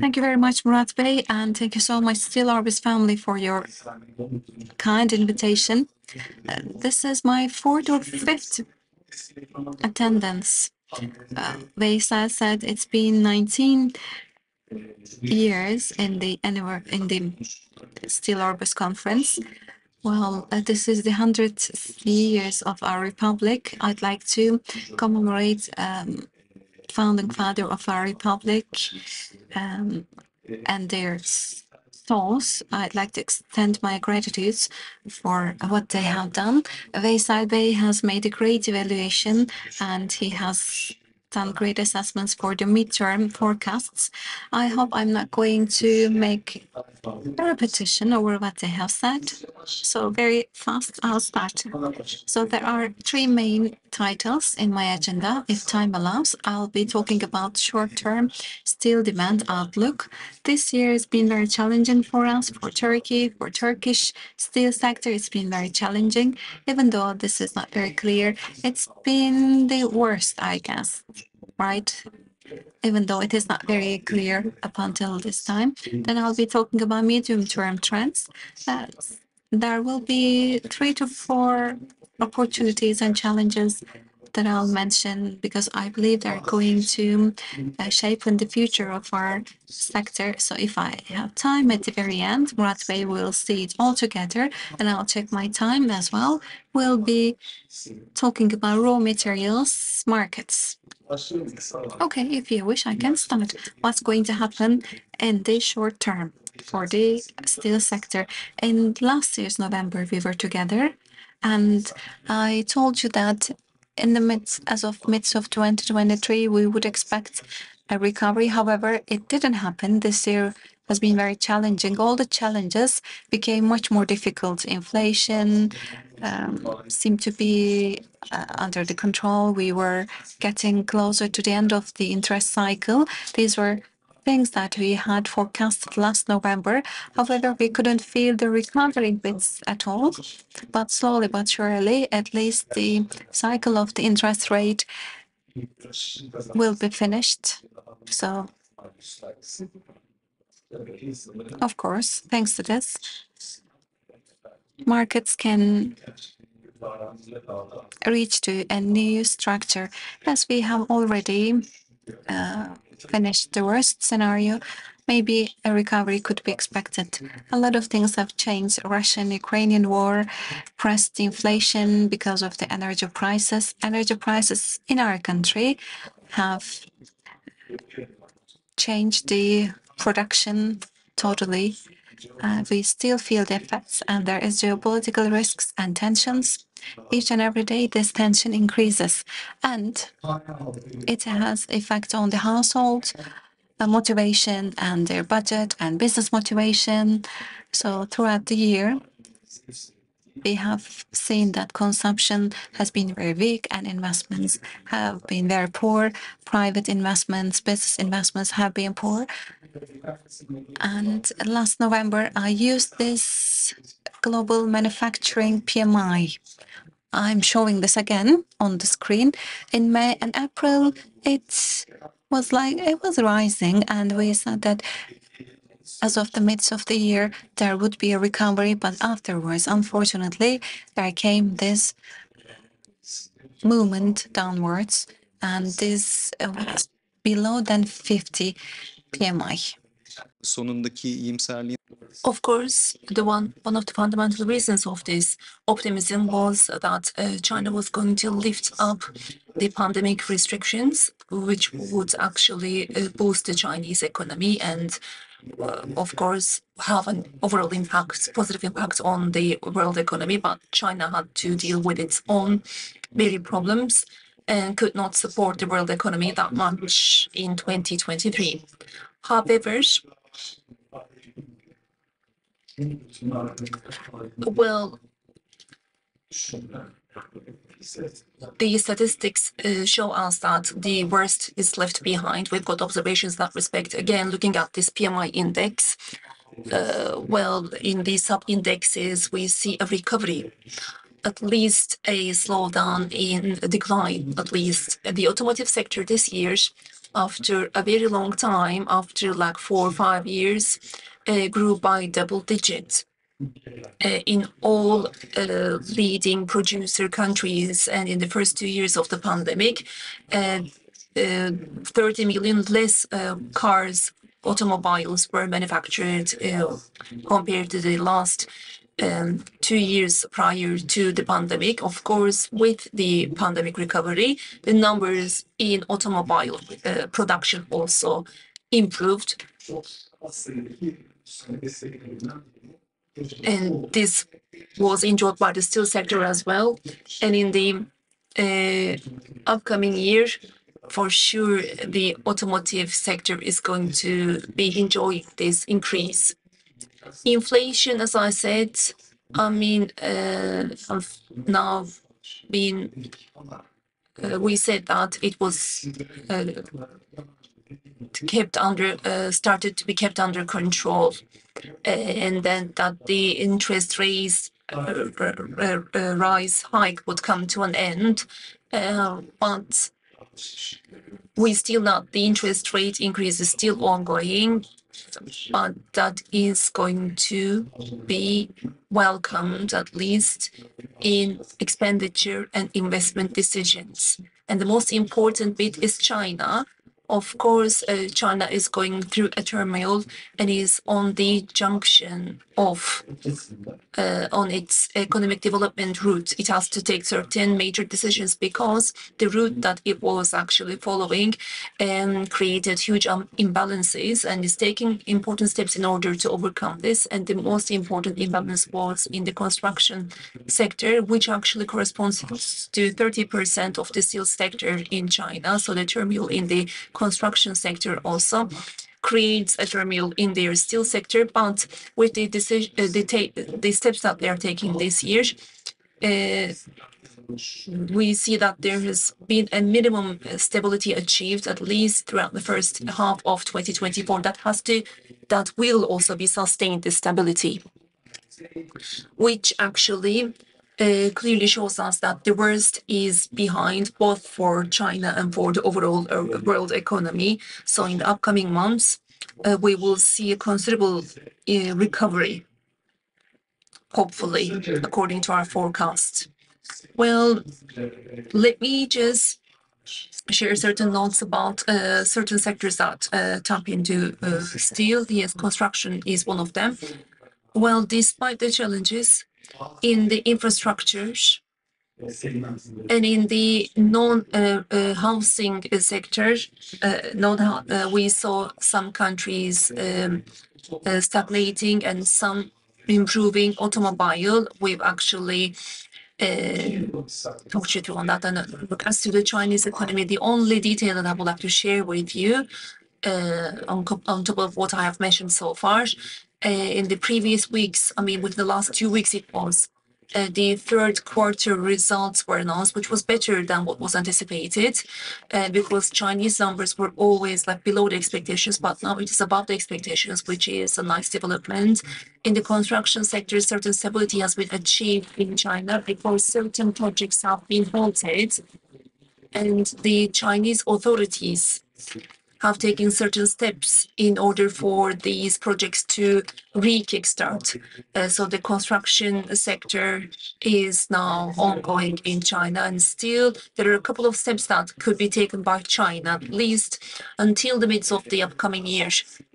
Thank you very much, Murat Bey, and thank you so much, SteelOrbis family, for your kind invitation. This is my fourth or fifth attendance. Veysel said it's been 19 years in the SteelOrbis conference. Well, this is the 100th years of our republic. I'd like to commemorate founding father of our republic and their souls. I'd like to extend my gratitude for what they have done. Veysel Bey has made a great evaluation and he has done great assessments for the midterm forecasts. I hope I'm not going to make a repetition over what they have said. So very fast, I'll start. So there are three main titles in my agenda. If time allows, I'll be talking about short-term steel demand outlook. This year has been very challenging for us, for Turkey, for Turkish steel sector. It's been very challenging, even though this is not very clear. It's been the worst, I guess, right? Even though it is not very clear up until this time. Then I'll be talking about medium-term trends. There will be 3 to 4 opportunities and challenges that I'll mention because I believe they're going to shape in the future of our sector. So if I have time at the very end, Murat Bey will see it all together and I'll check my time as well. We'll be talking about raw materials markets. Okay, if you wish, I can start. What's going to happen in the short term for the steel sector? In last year's November, we were together, and I told you that in the midst of 2023, we would expect a recovery. However, it didn't happen. This year has been very challenging. All the challenges became much more difficult. Inflation seemed to be under the control. We were getting closer to the end of the interest cycle. These were things that we had forecasted last November. However, we couldn't feel the recovery bits at all. But slowly but surely, at least the cycle of the interest rate will be finished. So, of course, thanks to this, markets can reach to a new structure. As we have already finished the worst scenario, maybe a recovery could be expected. A lot of things have changed. Russian-Ukrainian war pressed inflation because of the energy prices. Energy prices in our country have changed the production totally. We still feel the effects, and there is geopolitical risks and tensions. Each and every day, this tension increases, and it has effect on the household motivation and their budget and business motivation. So throughout the year, we have seen that consumption has been very weak and investments have been very poor. Private investments, business investments have been poor. And last November, I used this global manufacturing PMI. I'm showing this again on the screen. In May and April, it was rising, and we said that as of the midst of the year, there would be a recovery, but afterwards, unfortunately, there came this movement downwards, and this was below than 50 PMI. Of course, one of the fundamental reasons of this optimism was that China was going to lift up the pandemic restrictions, which would actually boost the Chinese economy and, of course, have an overall impact, positive impact on the world economy. But China had to deal with its own very problems and could not support the world economy that much in 2023. However, well, the statistics show us that the worst is left behind. We've got observations that respect, again, looking at this PMI index. Well, in the sub-indexes, we see a recovery, at least a slowdown in decline, at least. The automotive sector this year after a very long time, after like 4 or 5 years, grew by double digits in all leading producer countries. And in the first 2 years of the pandemic, 30 million less automobiles were manufactured compared to the last 2 years prior to the pandemic. Of course, with the pandemic recovery, the numbers in automobile production also improved. And this was enjoyed by the steel sector as well. And in the upcoming year, for sure, the automotive sector is going to be enjoying this increase. Inflation, as I said, have now been, we said that it was started to be kept under control, and then that the interest rates hike would come to an end. But we still not, the interest rate increase is still ongoing, but that is going to be welcomed, at least in expenditure and investment decisions. And the most important bit is China. Of course, China is going through a turmoil and is on the junction of on its economic development route. It has to take certain major decisions because the route that it was actually following created huge imbalances and is taking important steps in order to overcome this. And the most important imbalance was in the construction sector, which actually corresponds to 30% of the steel sector in China. So the turmoil in the construction sector also creates a turmoil in their steel sector. But with the steps that they are taking this year, we see that there has been a minimum stability achieved at least throughout the first half of 2024. That will also be sustained, the stability, which actually clearly shows us that the worst is behind, both for China and for the overall world economy. So in the upcoming months, we will see a considerable recovery, hopefully, according to our forecast. Well, let me just share certain notes about certain sectors that tap into steel. Yes, construction is one of them. Well, despite the challenges in the infrastructures and in the non-housing sector, we saw some countries stagnating and some improving. Automobile, we've actually talked you through on that. And as to the Chinese economy, the only detail that I would like to share with you on top of what I have mentioned so far, in the previous weeks, with the last 2 weeks, it was the third quarter results were announced, which was better than what was anticipated, because Chinese numbers were always like below the expectations, but now it is above the expectations, which is a nice development. In the construction sector, certain stability has been achieved in China because certain projects have been halted, and the Chinese authorities have taken certain steps in order for these projects to re-kickstart. So the construction sector is now ongoing in China, and still there are a couple of steps that could be taken by China, at least until the midst of the upcoming year.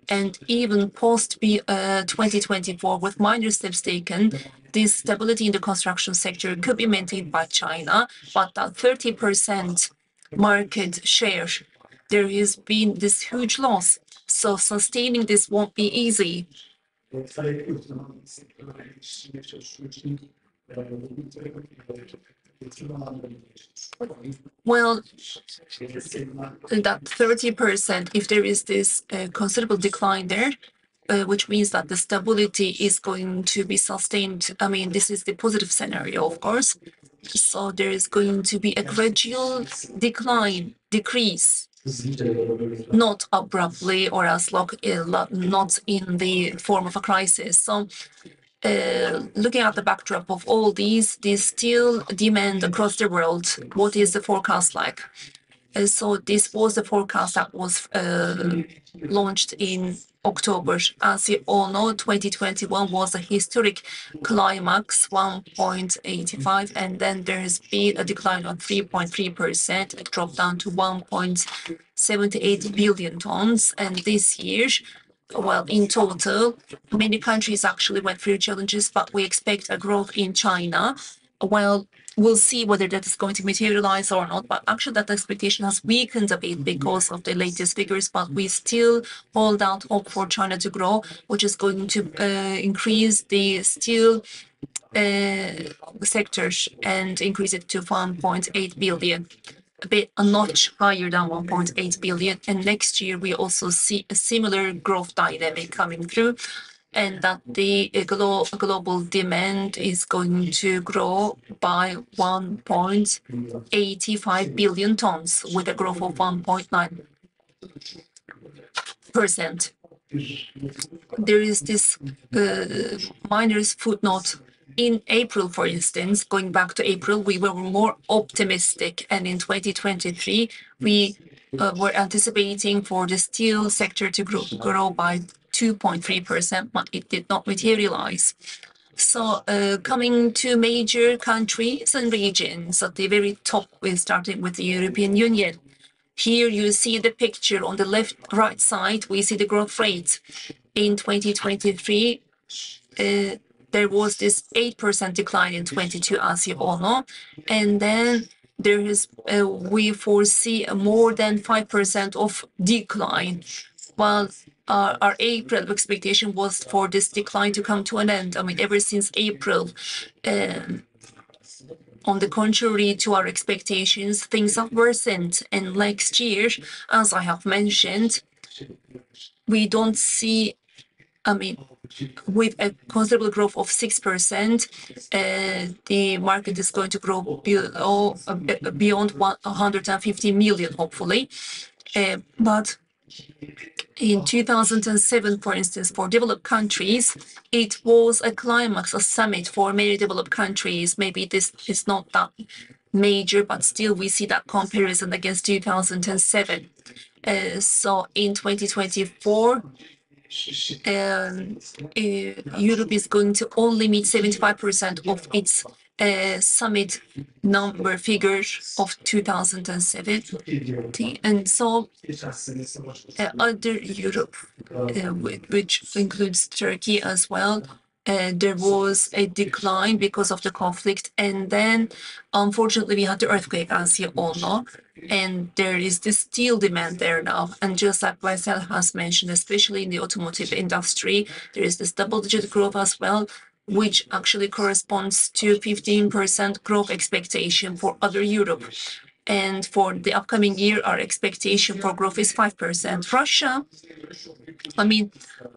And even post 2024, with minor steps taken, this stability in the construction sector could be maintained by China, but that 30% market share, there has been this huge loss. So sustaining this won't be easy. Well, that 30%, if there is this considerable decline there, which means that the stability is going to be sustained. This is the positive scenario, of course. So there is going to be a gradual decrease, not abruptly or as not in the form of a crisis. So looking at the backdrop of all these, the steel demand across the world, what is the forecast like? So this was the forecast that was launched in October. As you all know, 2021 was a historic climax, 1.85, and then there has been a decline of 3.3%. It dropped down to 1.78 billion tons. And this year, well, in total, many countries actually went through challenges, but we expect a growth in China. Well, we'll see whether that is going to materialize or not, but actually that expectation has weakened a bit because of the latest figures, but we still hold out hope for China to grow, which is going to increase the steel sectors and increase it to 1.8 billion, a notch higher than 1.8 billion. And next year, we also see a similar growth dynamic coming through, and that the global demand is going to grow by 1.85 billion tons with a growth of 1.9%. There is this minor's footnote. In April, for instance, going back to April, we were more optimistic, and in 2023, we were anticipating for the steel sector to grow by 2.3%, but it did not materialize. So coming to major countries and regions, at the very top, we're starting with the European Union. Here you see the picture on the right side, we see the growth rate. In 2023, there was this 8% decline in 22, as you all know, and then there is we foresee a more than 5% of decline. While our April expectation was for this decline to come to an end. I mean, ever since April, on the contrary to our expectations, things have worsened. And next year, as I have mentioned, we don't see, I mean, with a considerable growth of 6%, the market is going to grow beyond 150 million, hopefully. But in 2007, for instance, for developed countries, it was a climax, a summit for many developed countries. Maybe this is not that major, but still we see that comparison against 2007. So in 2024, Europe is going to only meet 75% of its summit number figures of 2017. And so other Europe, which includes Turkey as well, there was a decline because of the conflict. And then, unfortunately, we had the earthquake, as you all know. And there is this steel demand there now. And just like Vaisal has mentioned, especially in the automotive industry, there is this double-digit growth as well, which actually corresponds to 15% growth expectation for other Europe. And for the upcoming year, our expectation for growth is 5%. Russia, I mean,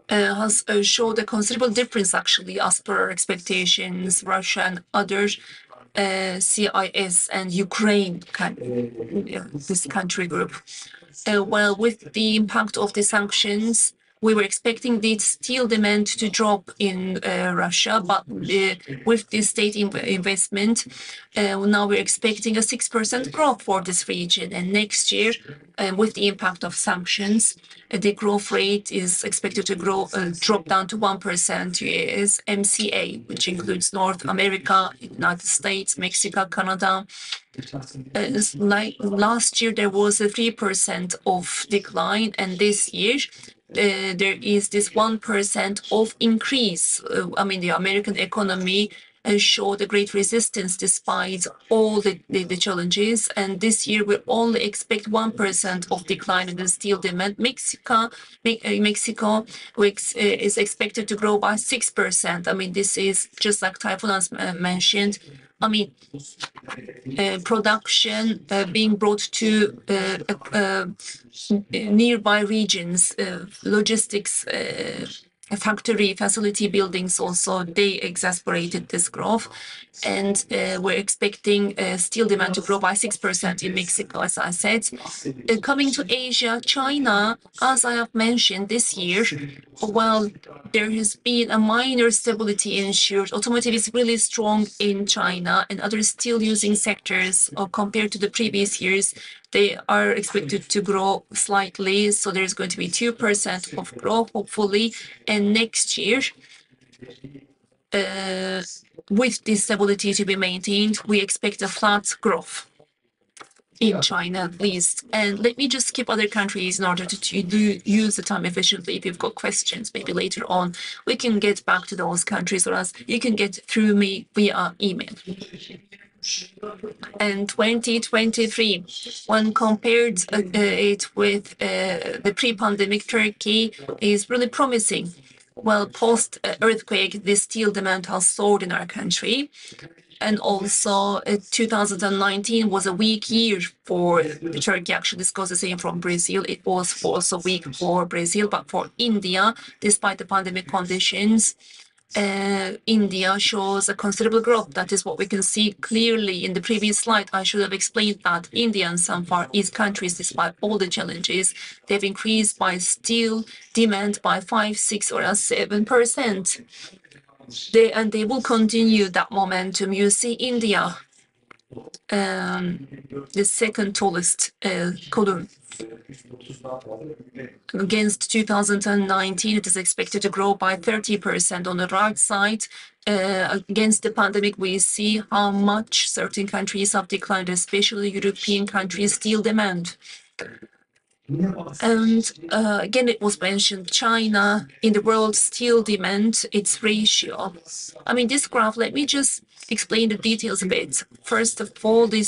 has showed a considerable difference, actually, as per our expectations. Russia and others, CIS and Ukraine, this country group. Well, with the impact of the sanctions, we were expecting the steel demand to drop in Russia, but with the state investment, now we're expecting a 6% growth for this region. And next year, with the impact of sanctions, the growth rate is expected to drop down to 1%. USMCA, which includes North America, United States, Mexico, Canada. Like last year, there was a 3% of decline, and this year, there is this 1% of increase. I mean, the American economy showed a great resistance despite all the challenges. And this year, we only expect 1% of decline in the steel demand. Mexico is expected to grow by 6%. I mean, this is just like Typhoon has mentioned. I mean, production being brought to nearby regions, logistics factory facility buildings also, they exasperated this growth. And we're expecting steel demand to grow by 6% in Mexico, as I said. Coming to Asia, China, as I have mentioned this year, well, there has been a minor stability ensured. Automotive is really strong in China, and other steel using sectors compared to the previous years, they are expected to grow slightly. So there's going to be 2% of growth, hopefully. And next year, with this stability to be maintained, we expect a flat growth in China at least. And let me just skip other countries in order to use the time efficiently. If you've got questions, maybe later on, we can get back to those countries, or else you can get through me via email. And 2023, when compared it with the pre-pandemic Turkey, is really promising. Well, post-earthquake, the steel demand has soared in our country. And also 2019 was a weak year for Turkey. Actually, this goes the same from Brazil. It was also weak for Brazil, but for India, despite the pandemic conditions, India shows a considerable growth. That is what we can see clearly in the previous slide. I should have explained that India and some Far East countries, despite all the challenges, they've increased by steel demand by 5, 6, or 7%. They will continue that momentum. You see India, the second tallest column. Against 2019, it is expected to grow by 30%. On the right side, against the pandemic, we see how much certain countries have declined, especially European countries' steel demand. And again, it was mentioned, China in the world steel demand, its ratio. I mean, this graph, let me just explain the details a bit. First of all, the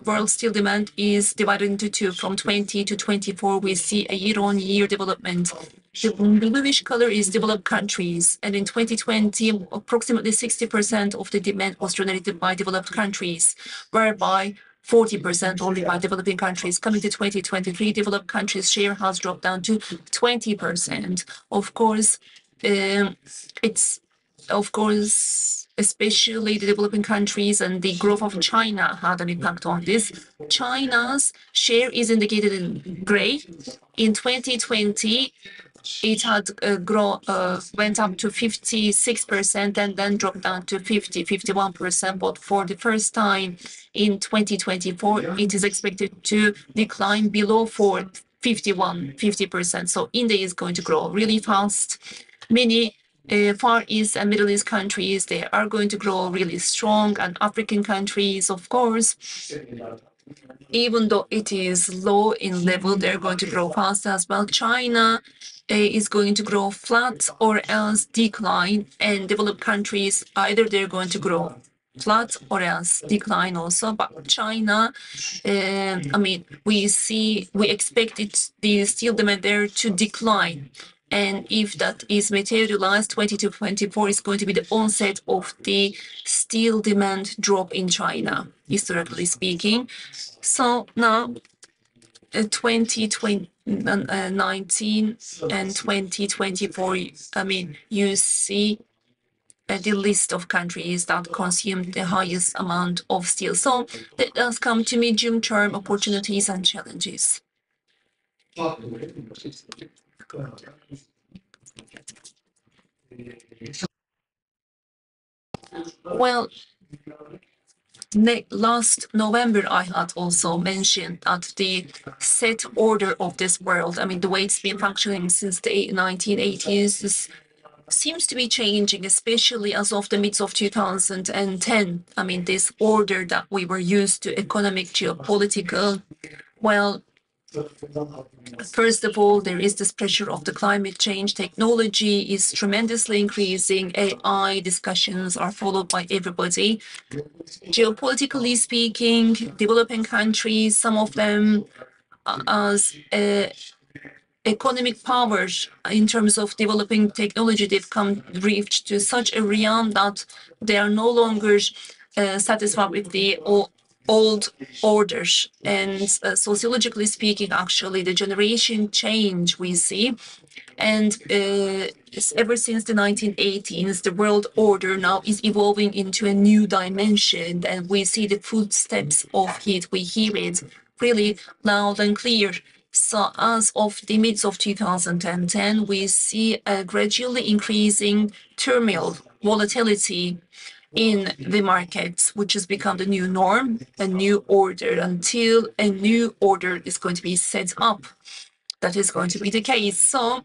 world steel demand is divided into two. From 20 to 24, we see a year-on-year development. The bluish color is developed countries, and in 2020, approximately 60% of the demand was generated by developed countries, whereby 40% only by developing countries. Coming to 2023, developed countries' share has dropped down to 20%. Of course, especially the developing countries and the growth of China had an impact on this. China's share is indicated in gray. In 2020, it had went up to 56% and then dropped down to 51%. But for the first time in 2024, it is expected to decline below 50%. So India is going to grow really fast. Many Far East and Middle East countries, they are going to grow really strong, and African countries, of course, even though it is low in level, they're going to grow fast as well. China is going to grow flat or else decline, and developed countries, either they're going to grow flat or else decline also. But China, I mean, we expect the steel demand there to decline. And if that is materialized, 2024 is going to be the onset of the steel demand drop in China, historically speaking. So now, 2019 and 2024, I mean, you see the list of countries that consume the highest amount of steel. So let us come to medium-term opportunities and challenges. Well, last November, I had also mentioned that the set order of this world, I mean, the way it's been functioning since the 1980s, seems to be changing, especially as of the midst of 2010. I mean, this order that we were used to, economic, geopolitical, well, first of all, there is this pressure of the climate change. Technology is tremendously increasing. AI discussions are followed by everybody. Geopolitically speaking, developing countries, some of them as economic powers in terms of developing technology, they've reached to such a realm that they are no longer satisfied with the old orders. And sociologically speaking, actually, the generation change we see. And ever since the 1980s, the world order now is evolving into a new dimension. And we see the footsteps of it. We hear it really loud and clear. So as of the midst of 2010, we see a gradually increasing turmoil, volatility in the markets, which has become the new norm, a new order. Until a new order is going to be set up, that is going to be the case. So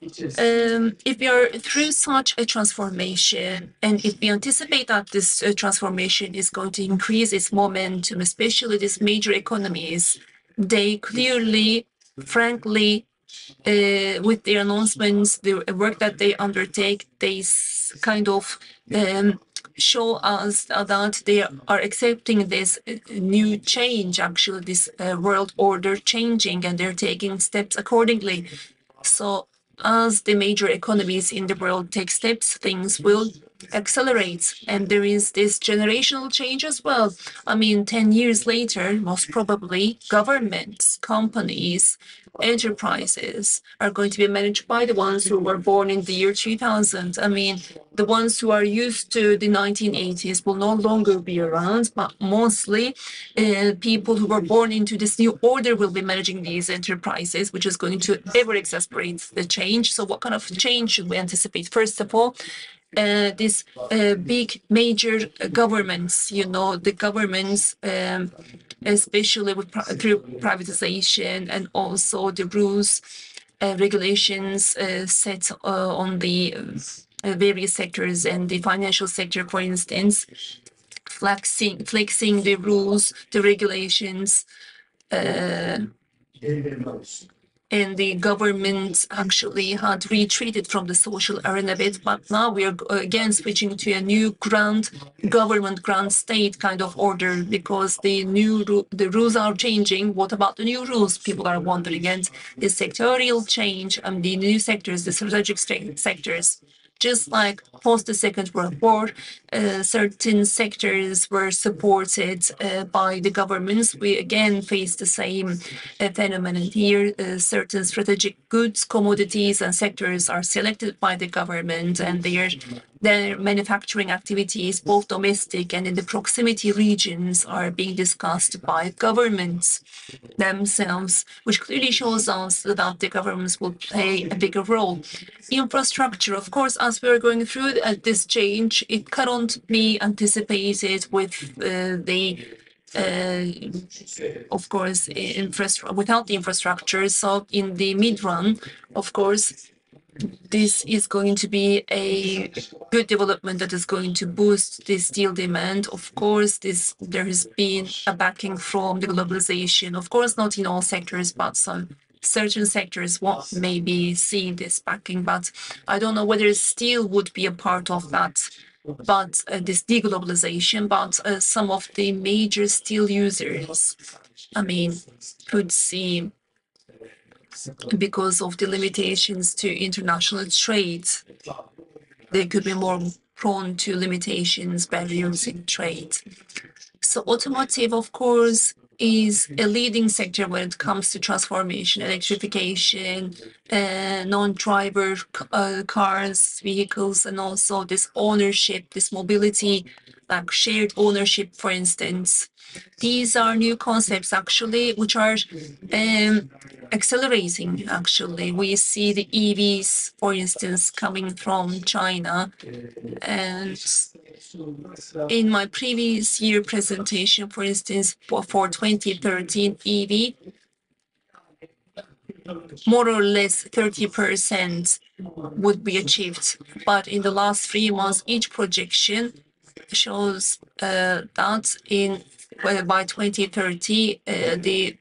if we are through such a transformation, and if we anticipate that this transformation is going to increase its momentum, especially these major economies, they clearly, frankly, with their announcements, the work that they undertake, they kind of show us that they are accepting this new change, actually, this world order changing, and they're taking steps accordingly. So as the major economies in the world take steps, things will accelerate. And there is this generational change as well. I mean, 10 years later, most probably, governments, companies, enterprises are going to be managed by the ones who were born in the year 2000. I mean, the ones who are used to the 1980s will no longer be around, but mostly people who were born into this new order will be managing these enterprises, which is going to ever exacerbate the change. So what kind of change should we anticipate? First of all, these big major governments, the governments, especially through privatization, and also the rules, regulations set on the various sectors, and the financial sector, for instance, flexing the rules, the regulations, and the government actually had retreated from the social arena a bit, but now we are again switching to a new grand government, grand state kind of order, because the rules are changing. What about the new rules? People are wondering. And the sectorial change and the new sectors, the strategic sectors. Just like post the Second World War, certain sectors were supported by the governments. We again face the same phenomenon here. Certain strategic goods, commodities, and sectors are selected by the government, and their manufacturing activities, both domestic and in the proximity regions, are being discussed by governments themselves, which clearly shows us that the governments will play a bigger role. Infrastructure, of course, as we're going through this change, it cannot be anticipated with of course, without the infrastructure. So in the mid-run, of course, this is going to be a good development that is going to boost the steel demand. Of course, there has been a backing from the globalization. Of course, not in all sectors, but certain sectors won't maybe see this backing. But I don't know whether steel would be a part of that. But this deglobalization, but some of the major steel users, I mean, could see, because of the limitations to international trade, they could be more prone to limitations, barriers in trade. So automotive, of course, is a leading sector when it comes to transformation, electrification, non-driver cars, vehicles, and also this ownership, this mobility, like shared ownership, for instance. These are new concepts, actually, which are accelerating, actually. We see the EVs, for instance, coming from China. And in my previous year presentation, for instance, for 2013 EV, more or less 30% would be achieved. But in the last 3 months, each projection shows that by 2030, the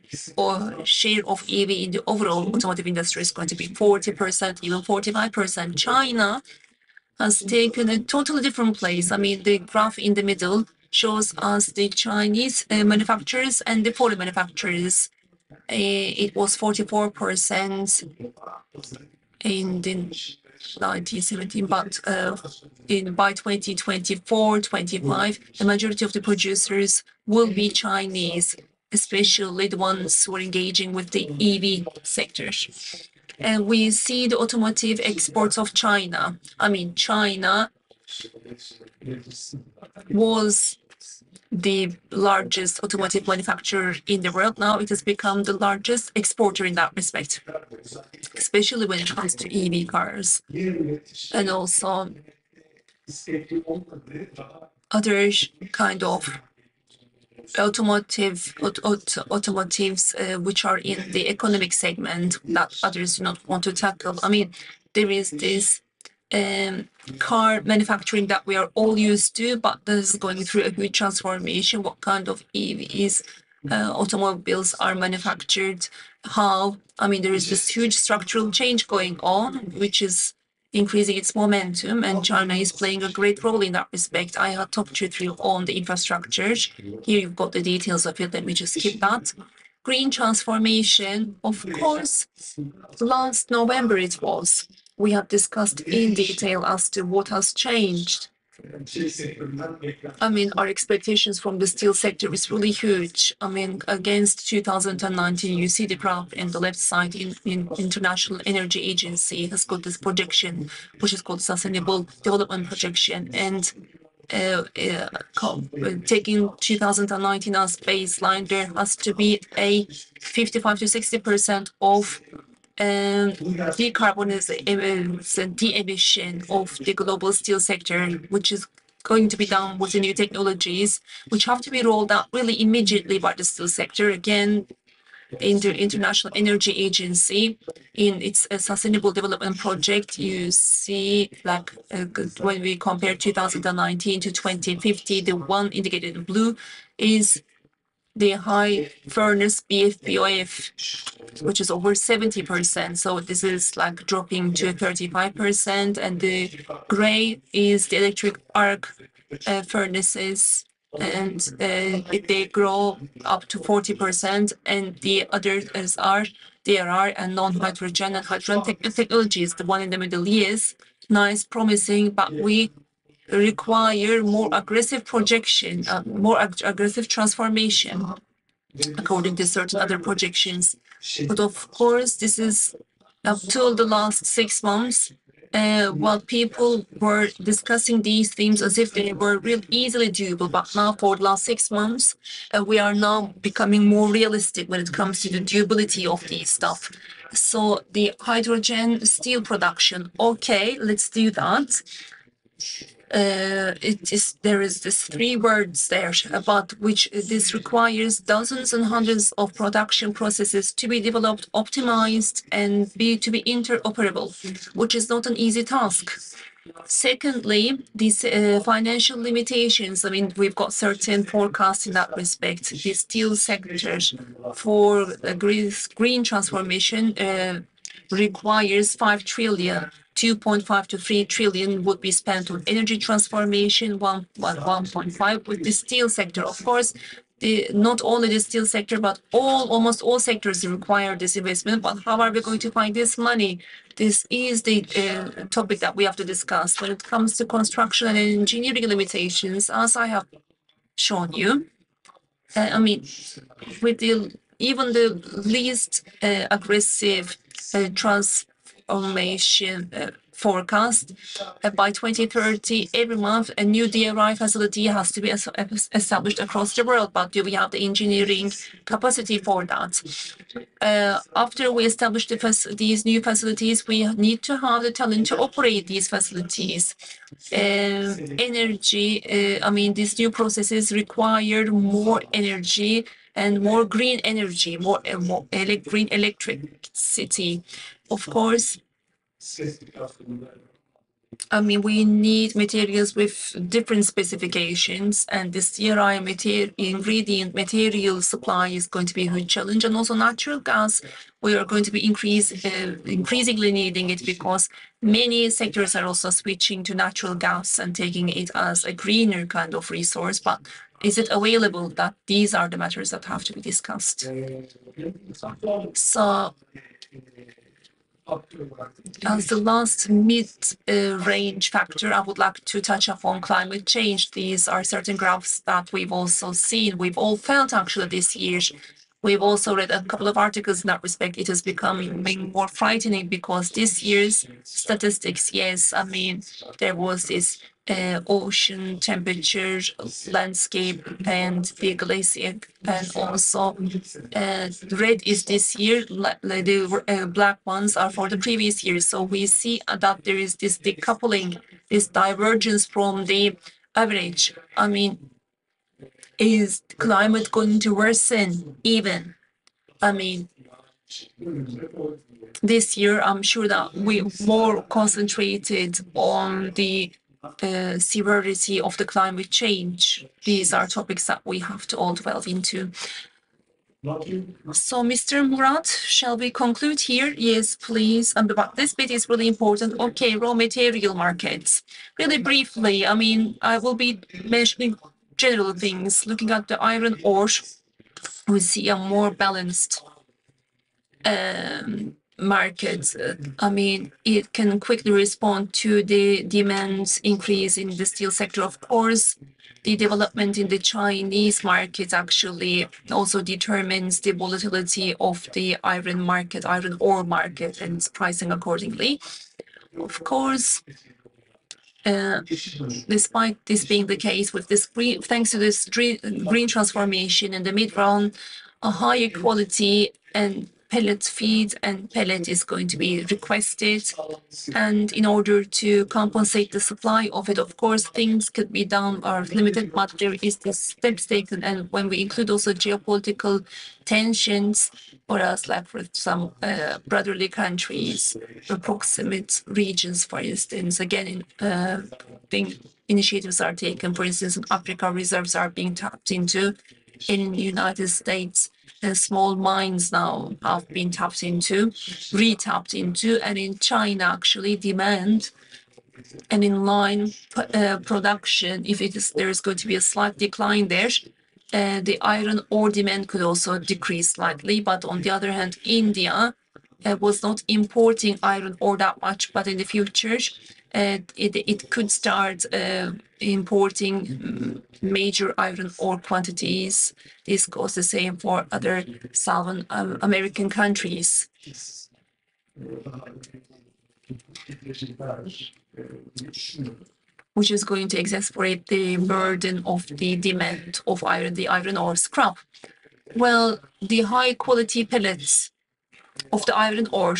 share of EV in the overall automotive industry is going to be 40%, even 45%. China has taken a totally different place. I mean, the graph in the middle shows us the Chinese manufacturers and the foreign manufacturers. It was 44% in 1917, but by 2024, 25, the majority of the producers will be Chinese, especially the ones who are engaging with the EV sector. And we see the automotive exports of China. I mean, China was the largest automotive manufacturer in the world. Now it has become the largest exporter in that respect, especially when it comes to EV cars and also other kind of automotives which are in the economic segment that others do not want to tackle. I mean, there is this car manufacturing that we are all used to, but this is going through a huge transformation. What kind of EVs, automobiles are manufactured? How? I mean, there is this huge structural change going on, which is increasing its momentum, and China is playing a great role in that respect. I had talked you through on the infrastructure. Here you've got the details of it. Let me just skip that. Green transformation, of course, last November it was. We have discussed in detail as to what has changed. I mean, our expectations from the steel sector is really huge. I mean, against 2019, you see the graph in the left side in International Energy Agency has got this projection, which is called Sustainable Development Projection. And taking 2019 as baseline, there has to be a 55 to 60% of de-emission of the global steel sector, which is going to be done with the new technologies, which have to be rolled out really immediately by the steel sector. Again, in the International Energy Agency, in its Sustainable Development Project, you see like when we compare 2019 to 2050, the one indicated in blue is the high furnace BF-BOF, which is over 70%. So this is like dropping to 35%. And the gray is the electric arc furnaces, and they grow up to 40%. And the others are DRR and non-hydrogen and hydrogen technologies. The one in the middle is nice, promising, but we require more aggressive projection, more aggressive transformation, according to certain other projections. But of course, this is up till the last 6 months, while people were discussing these themes as if they were real easily doable. But now for the last 6 months, we are now becoming more realistic when it comes to the doability of these stuff. So the hydrogen steel production, okay, let's do that. There is this 3 words there about which this requires dozens and hundreds of production processes to be developed, optimized, and to be interoperable, which is not an easy task. Secondly, these financial limitations. I mean, we've got certain forecasts in that respect. The steel sector for green transformation requires 5 trillion. 2.5 to 3 trillion would be spent on energy transformation, 1.5 with the steel sector. Of course, not only the steel sector, but almost all sectors require this investment. But how are we going to find this money? This is the topic that we have to discuss when it comes to construction and engineering limitations, as I have shown you. I mean, with even the least aggressive transformation forecast, by 2030, every month a new DRI facility has to be established across the world. But do we have the engineering capacity for that? After we establish these new facilities, we need to have the talent to operate these facilities. Energy, I mean, these new processes require more energy and more green energy, more green electricity. Of course, I mean, we need materials with different specifications, and this DRI ingredient material supply is going to be a huge challenge. And also natural gas, we are going to be increasingly needing it because many sectors are also switching to natural gas and taking it as a greener kind of resource. But is it available? That these are the matters that have to be discussed. So As the last mid-range factor, I would like to touch upon climate change. These are certain graphs that we've also seen. We've all felt actually this year. We've also read a couple of articles in that respect. It is becoming more frightening because this year's statistics, yes, I mean, there was this ocean temperature landscape and the glacier, and also red is this year, the black ones are for the previous year. So we see that there is this decoupling, this divergence from the average. I mean, is climate going to worsen even? I mean, this year, I'm sure that we're more concentrated on the severity of the climate change. These are topics that we have to all delve into. So, Mr. Murat, shall we conclude here? Yes, please. But this bit is really important. Okay, raw material markets. Really briefly, I mean, I will be mentioning general things. Looking at the iron ore, we see a more balanced market. I mean, it can quickly respond to the demand increase in the steel sector. Of course, the development in the Chinese market actually also determines the volatility of the iron market, iron ore market, and its pricing accordingly. Of course, despite this being the case, with this thanks to this green transformation in the mid-run, a higher quality and pellet feed and pellet is going to be requested. And in order to compensate the supply of it, of course, things could be done or limited, but there is this steps taken. And when we include also geopolitical tensions, or else like for some brotherly countries or proximate regions, for instance, again, initiatives are taken. For instance, in Africa, reserves are being tapped into. In the United States, small mines now have been tapped into, re-tapped into, and in China, actually, demand and in line production, if there is going to be a slight decline there, the iron ore demand could also decrease slightly. But on the other hand, India was not importing iron ore that much, but in the future, it could start importing major iron ore quantities. This goes the same for other Southern American countries. Which is going to exacerbate the burden of the demand of the iron ore scrap. Well, the high quality pellets of the iron ore.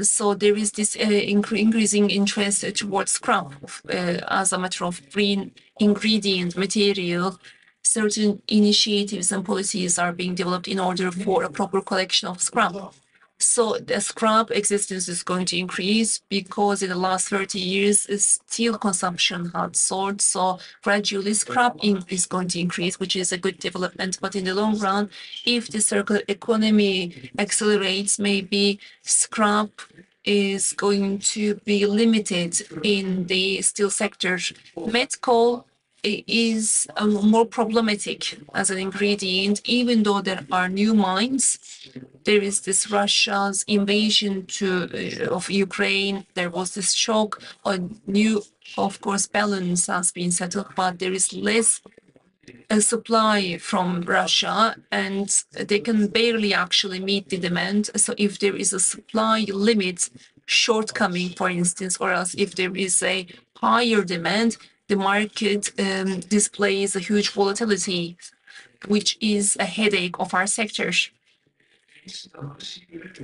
So there is this increasing interest towards scrap as a matter of green ingredient material. Certain initiatives and policies are being developed in order for a proper collection of scrap. So the scrap existence is going to increase because in the last 30 years, steel consumption had soared. So gradually scrap is going to increase, which is a good development. But in the long run, if the circular economy accelerates, maybe scrap is going to be limited in the steel sector. Met coal is more problematic as an ingredient, even though there are new mines. There is this Russia's invasion of Ukraine. There was this shock. A new, of course, balance has been settled, but there is less supply from Russia, and they can barely actually meet the demand. So if there is a supply limit shortcoming, for instance, or else if there is a higher demand, the market displays a huge volatility, which is a headache of our sector.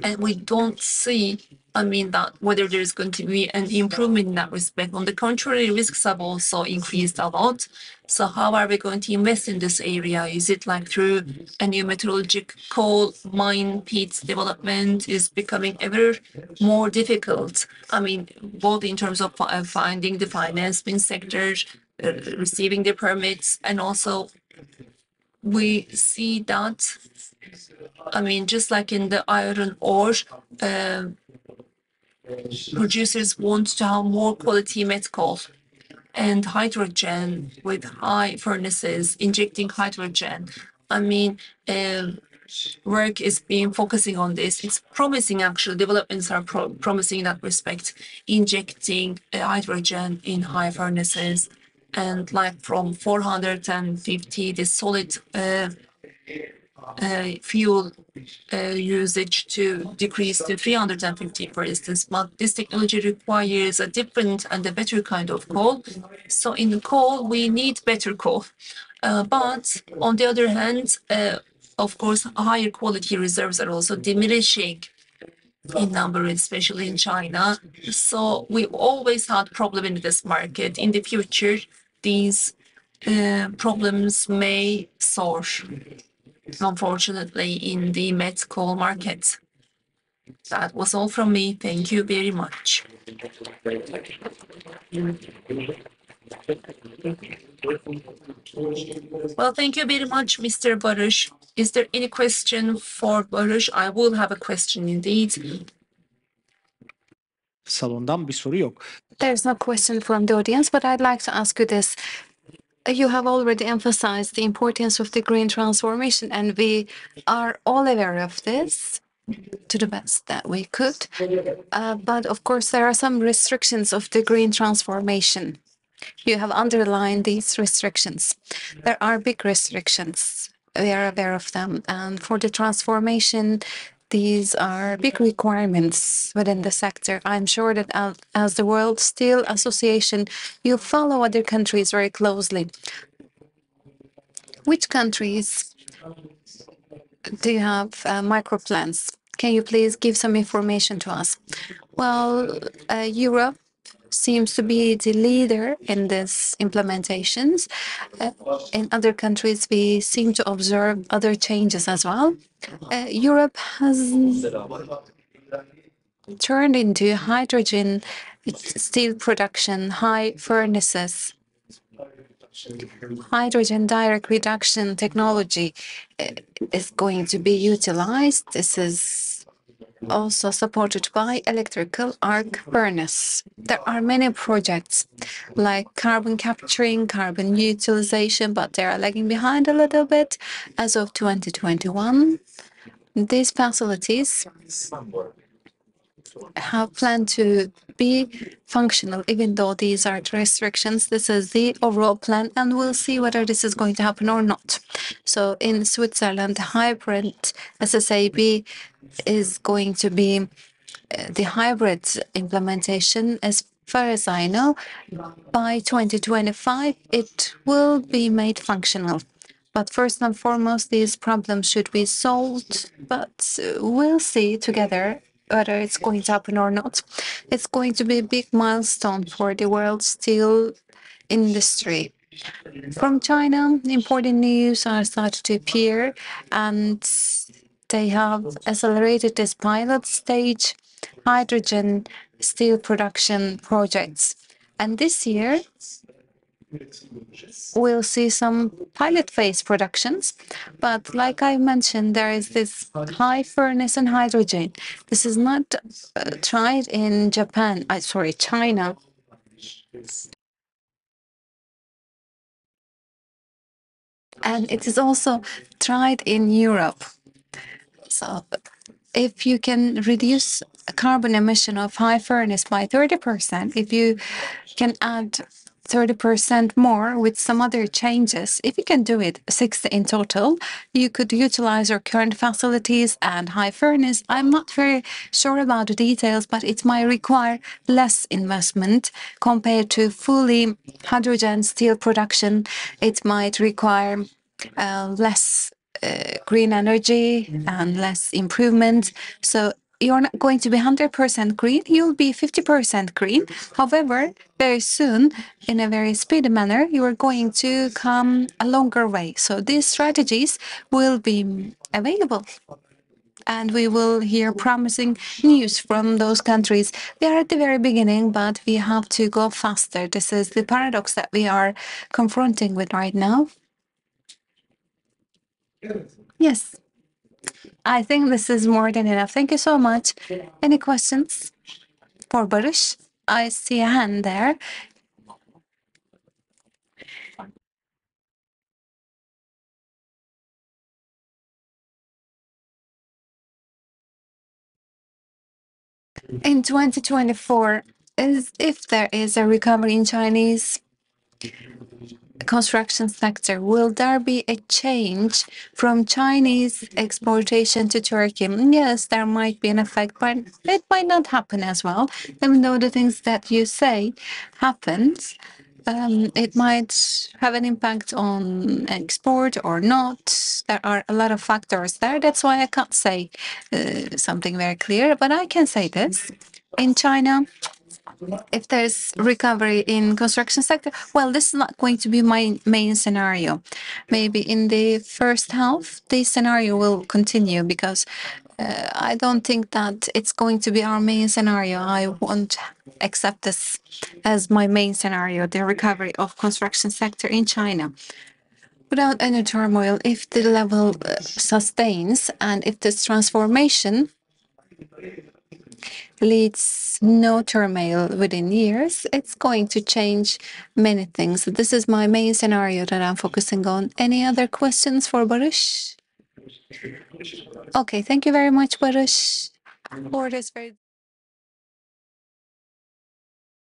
And we don't see, I mean, that whether there's going to be an improvement in that respect. On the contrary, risks have also increased a lot. So how are we going to invest in this area? Is it like through a new metallurgical mine pit development is becoming ever more difficult? I mean, both in terms of finding the financing sector, receiving the permits, and also we see that, I mean, just like in the iron ore, producers want to have more quality met coal and hydrogen with high furnaces injecting hydrogen. I mean, work is being focusing on this. It's promising, actually. Developments are promising in that respect, injecting hydrogen in high furnaces, and like from 450, the solid fuel usage to decrease to 350, for instance. But this technology requires a different and a better kind of coal. So in the coal, we need better coal. But on the other hand, of course, higher quality reserves are also diminishing in number, especially in China. So we always had problem in this market. In the future, these problems may soar, unfortunately, in the met coal market. That was all from me. Thank you very much. Well, thank you very much, Mr. Barış. Is there any question for Barış? I will have a question indeed. Salondan bir soru yok. There's no question from the audience, but I'd like to ask you this. You have already emphasized the importance of the green transformation, and we are all aware of this to the best that we could. But of course, there are some restrictions of the green transformation. You have underlined these restrictions. There are big restrictions. We are aware of them. And for the transformation, these are big requirements within the sector. I'm sure that as the World Steel Association, you follow other countries very closely. Which countries do you have micro plants? Can you please give some information to us? Well, Europe seems to be the leader in this implementations. In other countries, we seem to observe other changes as well. Europe has turned into hydrogen steel production, high furnaces. Hydrogen direct reduction technology is going to be utilized. This is also supported by electrical arc furnace. There are many projects like carbon capturing, carbon utilization, but they are lagging behind a little bit. As of 2021, these facilities have planned to be functional, even though these are restrictions. This is the overall plan, and we'll see whether this is going to happen or not. So in Switzerland, hybrid SSAB is going to be the hybrid implementation. As far as I know, by 2025, it will be made functional. But first and foremost, these problems should be solved, but we'll see together whether it's going to happen or not. It's going to be a big milestone for the world steel industry. From China, important news are starting to appear, and they have accelerated this pilot stage hydrogen steel production projects. And this year, we'll see some pilot phase productions. But like I mentioned, there is this high furnace and hydrogen. This is not tried in China. And it is also tried in Europe. So if you can reduce carbon emission of high furnace by 30%, if you can add 30% more with some other changes, if you can do it 60 in total, you could utilize your current facilities and high furnace. I'm not very sure about the details, but it might require less investment compared to fully hydrogen steel production. It might require less green energy and less improvement. So you're not going to be 100% green, you'll be 50% green. However, very soon, in a very speedy manner, you are going to come a longer way. So these strategies will be available. And we will hear promising news from those countries. We are at the very beginning, but we have to go faster. This is the paradox that we are confronting with right now. Yes. I think this is more than enough. Thank you so much. Any questions for Barış? I see a hand there. In 2024, if there is a recovery in Chinese construction sector, will there be a change from Chinese exportation to Turkey? Yes, there might be an effect, but it might not happen as well. Even though the things that you say happens, it might have an impact on export or not. There are a lot of factors there. That's why I can't say something very clear, but I can say this. In China, if there's recovery in construction sector, well, this is not going to be my main scenario. Maybe in the first half, the scenario will continue because I don't think that it's going to be our main scenario. I won't accept this as my main scenario, the recovery of construction sector in China. Without any turmoil, if the level sustains and if this transformation leads no turmoil within years, it's going to change many things. This is my main scenario that I'm focusing on. Any other questions for Barış? Okay, thank you very much, Barış, for this very